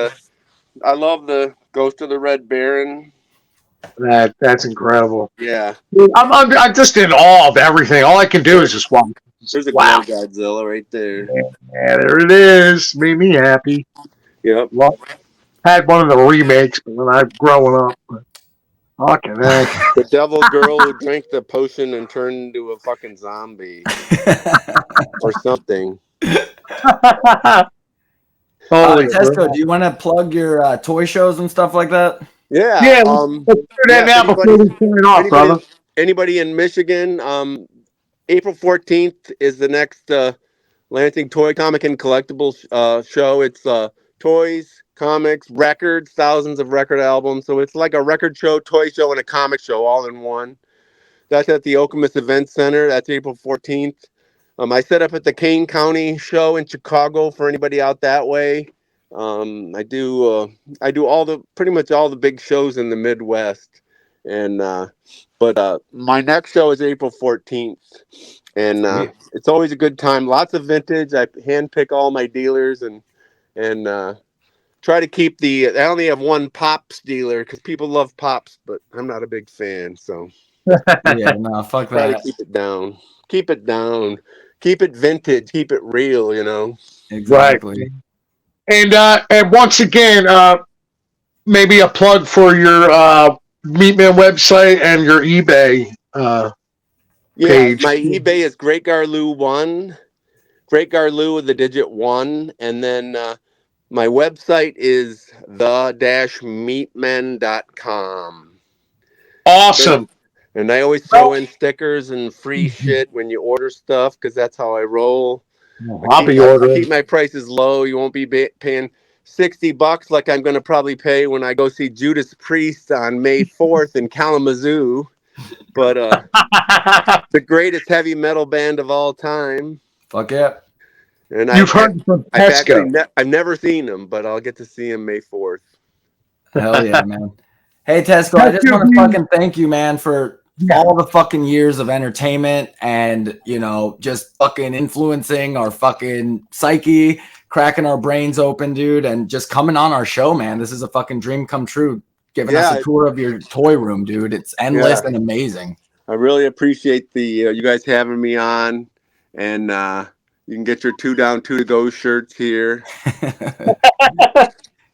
I love the Ghost of the Red Baron. That's incredible. Yeah. I'm just in awe of everything. All I can do is just walk. There's a Glow Godzilla right there. Yeah, there it is. Made me happy. Yep. Well, had one of the remakes when I was growing up. Fucking heck. The devil girl who drank the potion and turned into a fucking zombie. Or something. Tesco, do you want to plug your toy shows and stuff like that? Yeah. Yeah, let's do that now before we turn it off, brother. Anybody in Michigan, April 14th is the next Lansing Toy Comic and Collectibles show. It's toys, comics, records, thousands of record albums. So it's like a record show, toy show, and a comic show all in one. That's at the Okemos Event Center. That's April 14th. I set up at the Kane County show in Chicago for anybody out that way. I do pretty much all the big shows in the Midwest. And but my next show is April 14th. And it's always a good time. Lots of vintage. I handpick all my dealers and try to keep I only have one Pops dealer because people love Pops, but I'm not a big fan. So yeah, no, fuck try that. to keep it down. Keep it down. Keep it vintage. Keep it real. You know. Exactly. Right. And once again, maybe a plug for your MEATMEN website and your eBay page. My eBay is Great Garloo 1. Great Garloo with the digit 1. And then my website is the-meatmen.com. Awesome. And I always throw in stickers and free shit when you order stuff because that's how I roll. I'll be ordering. Keep my prices low. You won't be paying $60 like I'm going to probably pay when I go see Judas Priest on May 4th in Kalamazoo. But the greatest heavy metal band of all time. Fuck yeah. And You've heard from Tesco. I've never seen them, but I'll get to see them May 4th. Hell yeah, man. Hey, Tesco, I just want to fucking thank you, man, for all the fucking years of entertainment and, you know, just fucking influencing our fucking psyche, cracking our brains open, dude, and just coming on our show, man. This is a fucking dream come true. Giving us a tour of your toy room, dude. It's endless and amazing. I really appreciate you guys having me on. And You can get your 2 down, 2 to go shirts here.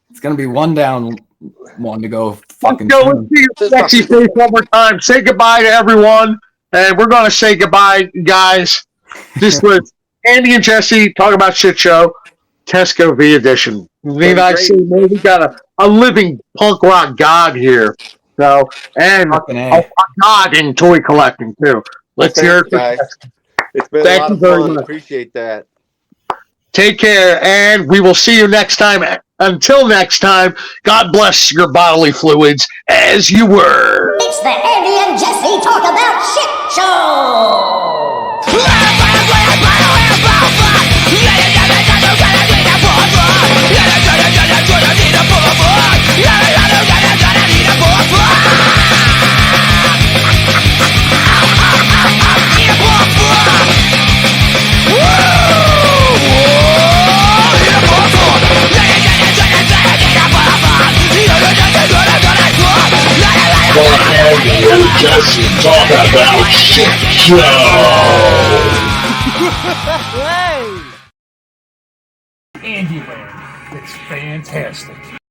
It's gonna be 1 down, 1 to go. Fucking Let's go and see your sexy face one more time. Say goodbye to everyone, and we're gonna say goodbye, guys. This was Andy and Jesse talk about shit show, Tesco Vee edition. We got a living punk rock god here. So and a god in toy collecting too. Let's hear it, guys. It's been a lot of fun. Appreciate that. Take care, and we will see you next time. Until next time, God bless your bodily fluids as you were. It's the Andy and Jesse Talk About Shit Show! Andy and Jesse Talk About Shit Show. Andy Land. It's fantastic.